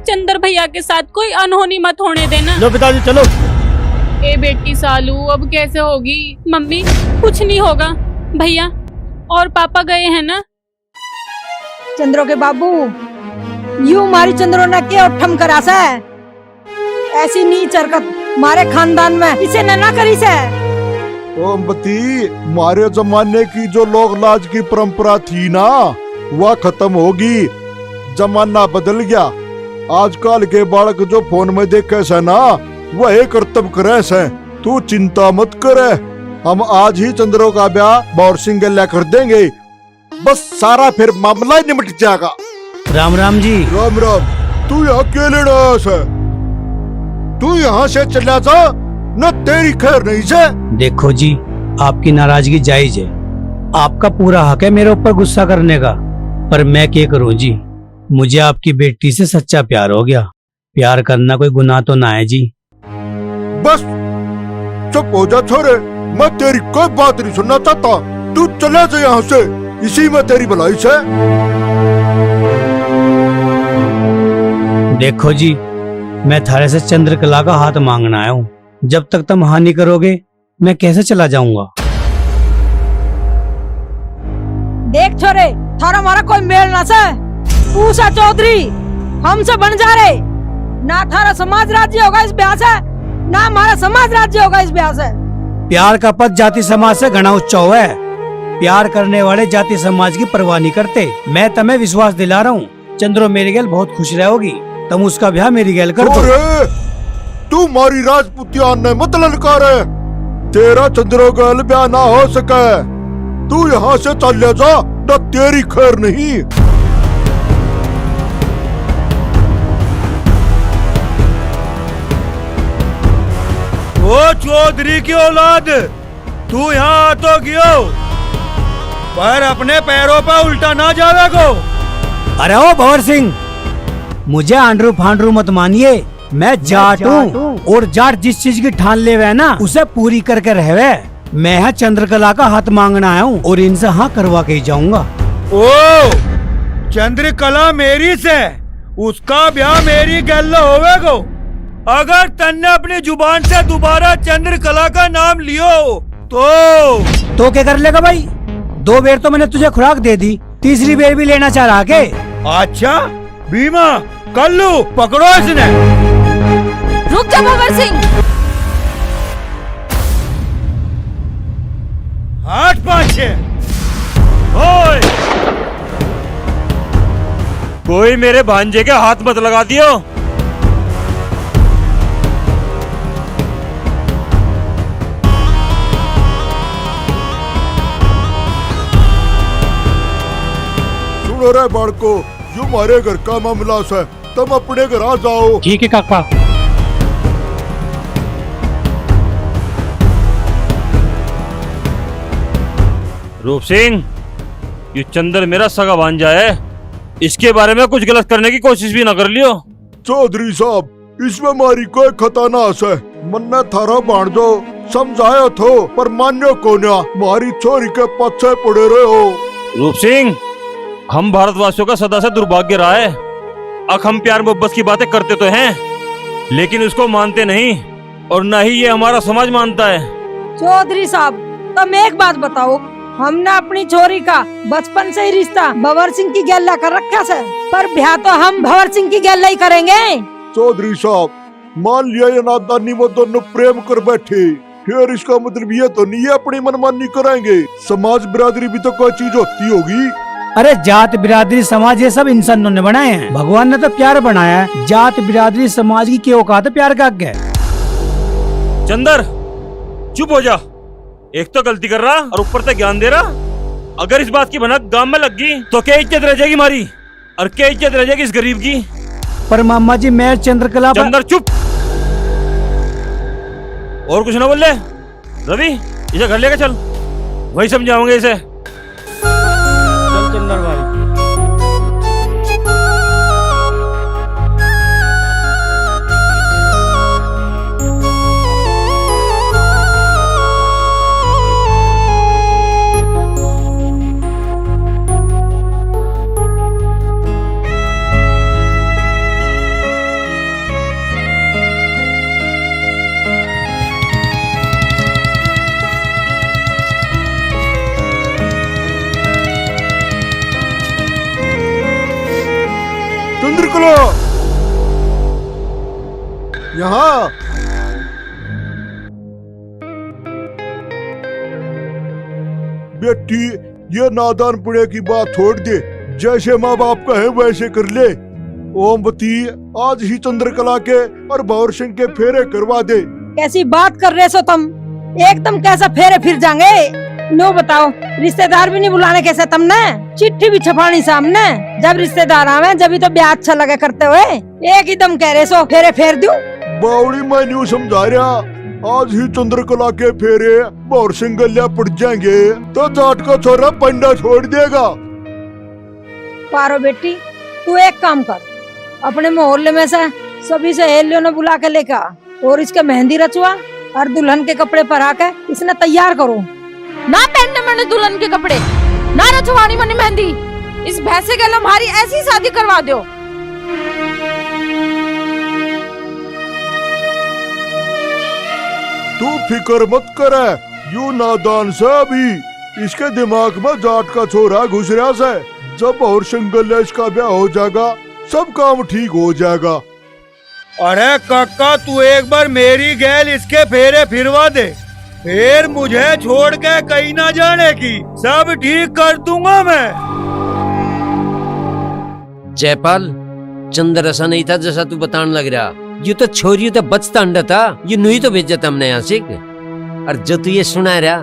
चंदर भैया के साथ कोई अनहोनी मत होने देना। लो पिताजी चलो। ए बेटी सालू, अब कैसे होगी? मम्मी, कुछ नहीं होगा। भैया और पापा गए हैं ना? चंद्रो के बाबू, यू मारी चंद्रो ने क्या उठम करा से? ऐसी नीच हरकत मारे खानदान में इसे ना करी से। ओमबती, मारे जमाने की जो लोग लाज की परंपरा थी ना, वह खत्म होगी। जमाना बदल गया। आजकल के बालक जो फोन में देखे से ना, वह करतब करे से। तू चिंता मत करे, हम आज ही चंद्रो का ब्याह भंवर सिंह गैला कर देंगे, बस सारा फिर मामला ही निमट जाएगा। राम राम जी। राम राम। तू यहाँ क्यों लेना है? तू यहाँ से चला जा, न तेरी खैर नहीं से। देखो जी, आपकी नाराजगी जायज है, आपका पूरा हक है मेरे ऊपर गुस्सा करने का, पर मैं क्या करूं जी, मुझे आपकी बेटी से सच्चा प्यार हो गया। प्यार करना कोई गुनाह तो ना है जी। बस चुप हो जा छोरे, मैं तेरी कोई बात नहीं सुनना चाहता। तू चले जा यहाँ से, इसी में तेरी भलाई से। देखो जी, मैं थारे से चंद्रकला का हाथ मांगना आया हूँ। जब तक तुम हानि करोगे, मैं कैसे चला जाऊंगा? देख छोरे, थारा हमारा कोई मेल ना से। पूछा चौधरी, हमसे बन जा रहे ना, थारा समाज राज्य होगा इस ब्याह से, ना हमारा समाज राज्य होगा इस ब्याह से। प्यार का पद जाति समाज से घना ऊंचा हुआ है। प्यार करने वाले जाति समाज की परवाह नहीं करते। मैं तुम्हें विश्वास दिला रहा हूँ, चंद्रो मेरी गैल बहुत खुश रहोगी। तुम उसका ब्याह मेरी गैल कर दो। तू मारी राजपूतिया ने मत ललकार, तेरा चंद्रो गैल ब्याह ना हो सके। तू यहाँ से चल जा, न तेरी खैर नहीं। वो चौधरी की औलाद, तू यहाँ तो गियो, पर अपने पैरों पर उल्टा ना जावे को। अरे ओ भंवर सिंह, मुझे आंड्रू फांड्रू मत मानिए। मैं जाट हूँ, और जाट जिस चीज की ठान ले वे ना, उसे पूरी करके रहवे। मैं यहाँ चंद्रकला का हाथ मांगना आया हूँ, और इनसे हाँ करवा के ही जाऊंगा। ओ, चंद्रकला मेरी से, उसका ब्याह मेरी गैल होवेगो। अगर तन्ने अपनी जुबान से दोबारा चंद्रकला का नाम लियो तो क्या कर लेगा भाई? 2 बेर तो मैंने तुझे खुराक दे दी, तीसरी बेर भी लेना चाह रहा के? अच्छा भीमा, कल्लू पकड़ो इसने। रुक जा भंवर सिंह। 8 5 6। ओए, कोई मेरे भांजे के हाथ मत लगा दियो। सुनो रे बाड़को, जो हमारे घर का मामला है, तुम अपने घर आ जाओ। ठीक है काका। रूप सिंह, ये चंदर मेरा सगा भांजा है, इसके बारे में कुछ गलत करने की कोशिश भी ना कर लियो। चौधरी साहब, इसमें हमारी कोई खता ना है। मन्ने थारा भांजो समझाया थो, पर मान्यो को ना, हमारी छोरी के पीछे पड़े रहे हो। रूप सिंह, हम भारतवासियों का सदा से दुर्भाग्य रहा है। अब हम प्यार मोहब्बत की बातें करते तो हैं, लेकिन उसको मानते नहीं, और न ही ये हमारा समाज मानता है। चौधरी साहब, तुम एक बात बताओ, हमने अपनी छोरी का बचपन से ही रिश्ता भंवर सिंह की गैला कर रखा है, पर ब्याह तो हम भंवर सिंह की गैला ही करेंगे। चौधरी साहब, मान लिया ये नादानी वो दोनों प्रेम कर बैठे, फिर इसका मतलब ये तो नहीं है अपनी मनमानी करेंगे। समाज बिरादरी भी तो कोई चीज होती होगी। अरे जात बिरादरी समाज ये सब इंसानों ने बनाए हैं, भगवान ने तो प्यार बनाया है। जात बिरादरी समाज की क्या औकात है प्यार का आगे? चंदर चुप हो जा, एक तो गलती कर रहा और ऊपर से ज्ञान दे रहा। अगर इस बात की भनक गांव में लग गई तो क्या इज्जत रह जाएगी हमारी, और क्या इज्जत रह जाएगी इस गरीब की। पर मामा जी, मैं चंद्रकला चंदर चुप, और कुछ ना बोल ले। रवि, इसे घर लेकर चल, वही समझाओगे इसे। चल चंदर भाई। चंद्रकला, यहाँ बेटी, ये नादान पुणे की बात छोड़ दे, जैसे माँ बाप कहे वैसे कर ले। ओमवती, आज ही चंद्रकला के और भंवर सिंह के फेरे करवा दे। कैसी बात कर रहे हो तुम? एकदम कैसा फेरे फिर जाएंगे? लो बताओ, रिश्तेदार भी नहीं बुलाने कैसे तुमने? चिट्ठी भी छपानी सामने, जब रिश्तेदार आवे जब भी तो ब्याह अच्छा लगे करते हुए, एक ही दम कह रहे सो फेरे फेर दूं। बावड़ी मैं न्यू समझा रहा, आज ही चंद्रकला के फेरे भंवर सिंह गलिया पड़ जाएंगे तो जाट का छोरा पंडा छोड़ देगा। पारो बेटी, तू एक काम कर, अपने मोहल्ले में से सभी सहेलियों ने बुला के लेकर आ, और इसके मेहंदी रचवा और दुल्हन के कपड़े पहना के इसने तैयार करो। ना पहनने मैंने दुल्हन के कपड़े, ना रचवानी मैंने मेहंदी। इस भैंसे के हमारी ऐसी शादी करवा दो। तू फिक्र मत कर, यू नादान से अभी इसके दिमाग में जाट का छोरा घुस रहा है। जब और सिंगल इसका ब्याह हो जाएगा, सब काम ठीक हो जाएगा। अरे काका, तू एक बार मेरी गैल इसके फेरे फिरवा दे, फिर मुझे छोड़ के कहीं ना जाने की, सब ठीक कर दूंगा मैं। जयपाल, चंदर ऐसा नहीं था जैसा तू बताने लग रहा। ये तो छोरी तो बचता अंडा था, ये नुई तो भेजा था हमने यहाँ से। और जो तू ये सुना रहा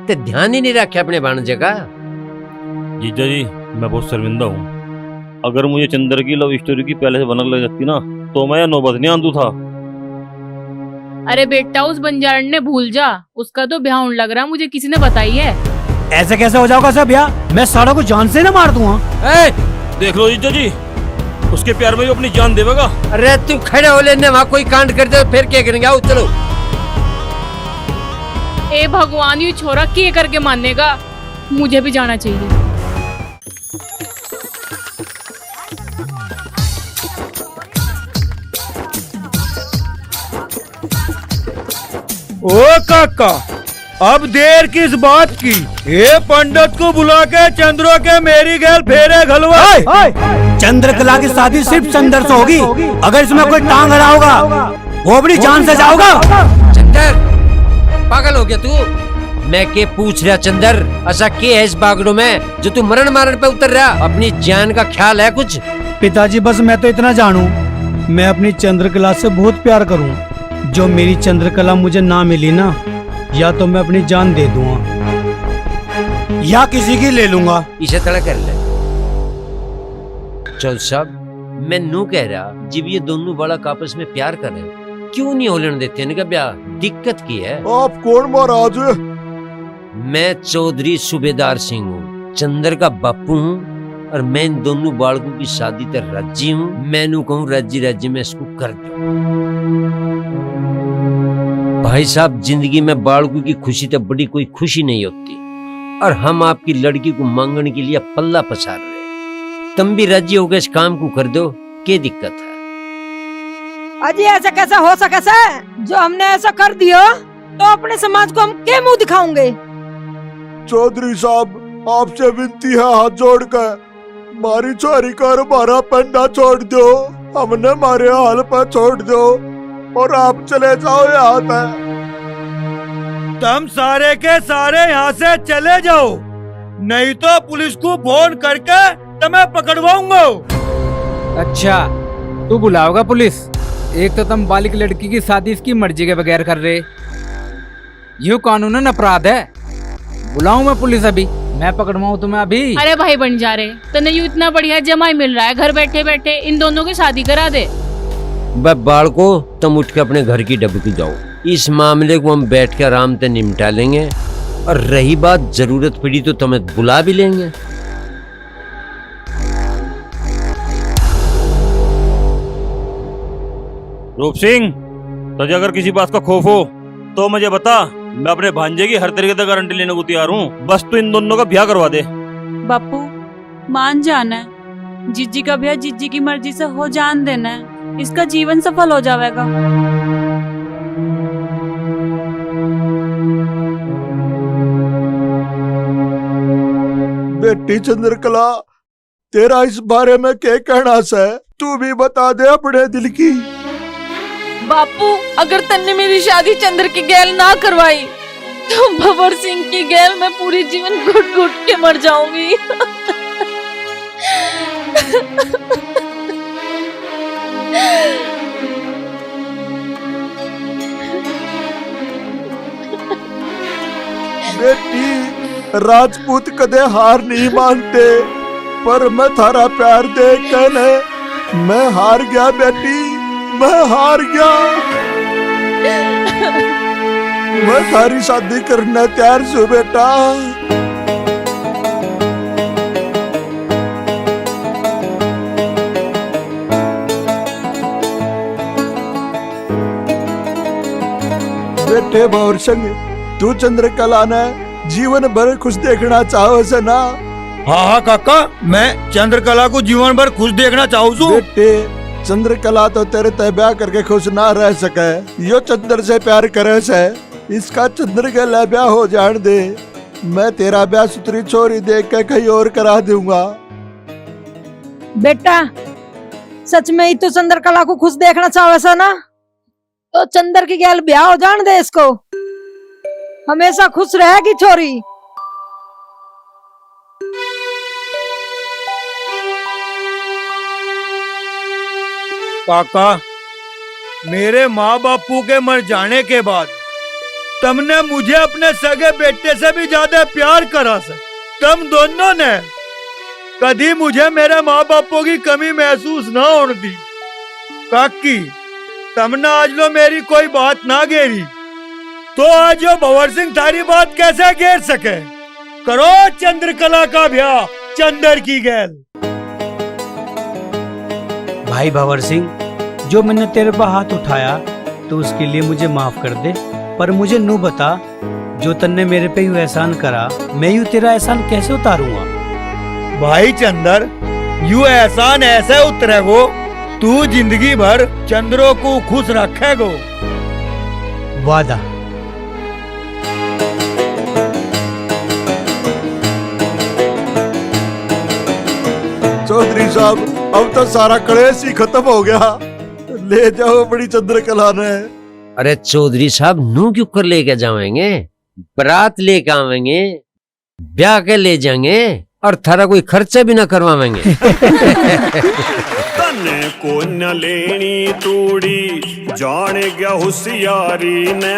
तो ध्यान ही नहीं रखा अपने भाणजे का। जीजा जी, मैं बहुत शर्मिंदा हूँ। अगर मुझे चंदर की लव स्टोरी की पहले से भनक लग जाती ना, तो मैं नौबत नहीं आंदू था। अरे बेटा, उस बंजारण ने भूल जा, उसका तो ब्याह लग रहा, मुझे किसी ने बताई है। ऐसे कैसे हो जाओगा सब ब्याह? मैं सारा को जान से ना मार दूंगा। देख लो जीजा जी, उसके प्यार में भी अपनी जान देगा। अरे तू खड़े हो लेने, वहाँ कोई कांड कर दे फिर क्या करेंगे? आओ चलो। ए भगवान, ये छोरा के करके मानेगा, मुझे भी जाना चाहिए। ओ काका, अब देर किस बात की? ये पंडित को बुला के चंद्रो के मेरी गैल फेरे घलवा। चंद्रकला की शादी सिर्फ चंद्र से होगी। अगर इसमें कोई टांग अड़ा होगा वो अपनी जान से जाओगा। चंदर, पागल हो गया तू? मैं के पूछ रहा चंदर, ऐसा के है इस बागड़ों में जो तू मरण मारण पे उतर रहा? अपनी जान का ख्याल है कुछ? पिताजी बस मैं तो इतना जानूं, मैं अपनी चंद्रकला से बहुत प्यार करूं। जो मेरी चंद्रकला मुझे ना मिली ना, या तो मैं अपनी जान दे दूंगा या किसी की ले लूंगा। इसे तड़ा कर ले। चल साहब, मैं नू कह रहा, जब ये दोनों बालक आपस में प्यार कर रहे, क्यों नहीं होलन देते इनका ब्याह? दिक्कत की है? आप कौन महाराज? मैं चौधरी सूबेदार सिंह हूँ, चंदर का बापू हूँ, और मैं इन दोनों बालकों की शादी तर राजी हूँ। मैनू कहूँ राज्य राज्य में इसको कर दो। भाई साहब, जिंदगी में बालकों की खुशी तो बड़ी कोई खुशी नहीं होती, और हम आपकी लड़की को मांगने के लिए पल्ला पसार रहे। तुम भी राजी होकर इस काम को कर दो, क्या दिक्कत है? अजी ऐसा कैसा हो सके से? जो हमने ऐसा कर दिया तो अपने समाज को हम क्या मुंह दिखाओगे? चौधरी साहब, आपसे विनती है हाथ जोड़कर, मारी चोरी कर मारा पंडा छोड़ दो, हमने मारे हाल पर छोड़ दो और आप चले जाओ यहाँ से। तुम सारे के सारे यहाँ से चले जाओ, नहीं तो पुलिस को फोन करके तुम्हें पकड़वाऊंगा। अच्छा, तू बुलाओगा पुलिस? एक तो तुम बालिक लड़की की शादी इसकी मर्जी के बगैर कर रहे, यूँ कानूनन अपराध है। बुलाऊं मैं पुलिस अभी? मैं पकड़वाऊं तुम्हें अभी? अरे भाई बन जा रहे, तने यूं इतना बढ़िया जमाई मिल रहा है, घर बैठे बैठे इन दोनों की शादी करा दे। बालको, तुम उठ के अपने घर की डबकी जाओ। इस मामले को हम बैठ के आराम से निपटा लेंगे, और रही बात जरूरत पड़ी तो तुम्हें बुला भी लेंगे। रूप सिंह, तुझे अगर किसी बात का खौफ हो तो मुझे बता, मैं अपने भांजे की हर तरीके से गारंटी लेने को तैयार हूँ। बस तू इन दोनों का ब्याह करवा दे। बापू, मान जाना है, जीजी का ब्याह जीजी की मर्जी से हो जान देना है, इसका जीवन सफल हो जाएगा। बेटी चंद्रकला, तेरा इस बारे में क्या कहना है? तू भी बता दे अपने दिल की। बापू, अगर तन्ने मेरी शादी चंद्र की गैल ना करवाई तो भंवर सिंह की गैल मैं पूरी जीवन घुट घुट के मर जाऊंगी। बेटी, राजपूत कदे हार नहीं मानते, पर मैं थारा प्यार देख के मैं हार गया बेटी, मैं हार गया। मैं थारी शादी करने तैयार हूँ बेटा। बेटे भंवर सिंह, तू चंद्रकला ने जीवन भर खुश देखना चाहो से ना? हाँ हाँ काका, मैं चंद्रकला को जीवन भर खुश देखना चाहूँ छू। बेटे, चंद्रकला तो तेरे तय ब्याह करके खुश ना रह सके, यो चंद्र से प्यार करे से, इसका चंद्र के लिए ब्याह हो जान दे। मैं तेरा ब्याह सुतरी छोरी देख के कहीं और करा दूंगा। बेटा, सच में ही तो चंद्रकला को खुश देखना चाहे सा ना? तो चंद्र की गैल ब्याह हो जान दे इसको, हमेशा खुश रहेगी छोरी। काका, मेरे माँ बापू के मर जाने के बाद तुमने मुझे अपने सगे बेटे से भी ज्यादा प्यार करा सर। तुम दोनों ने कभी मुझे मेरे माँ बापू की कमी महसूस ना होने दी। काकी, तुमने आज लो मेरी कोई बात ना घेरी, तो आज यो भंवर सिंह थारी बात कैसे घेर सके? करो चंद्रकला का ब्याह चंदर की गैल। भाई भंवर सिंह, जो मैंने तेरे पर हाथ उठाया तो उसके लिए मुझे माफ कर दे, पर मुझे नू बता, जो तन्ने मेरे पे यूं एहसान करा, मैं यूं तेरा एहसान कैसे उतारूंगा? भाई चंदर, यू एहसान ऐसे उतरेगो, तू जिंदगी भर चंद्रो को खुश रखेगो। वादा, चौधरी साहब अब तो सारा कलेश ही खत्म हो गया। ले जाओ अपनी चंद्रकला ने। अरे चौधरी साहब नू क्यों कर लेके जाएंगे, बारात लेके आवेंगे, ब्याह के ले जाएंगे और थारा कोई खर्चा भी ना करवाएंगे। तने को न लेनी तूड़ी जान गया होशियारी ने।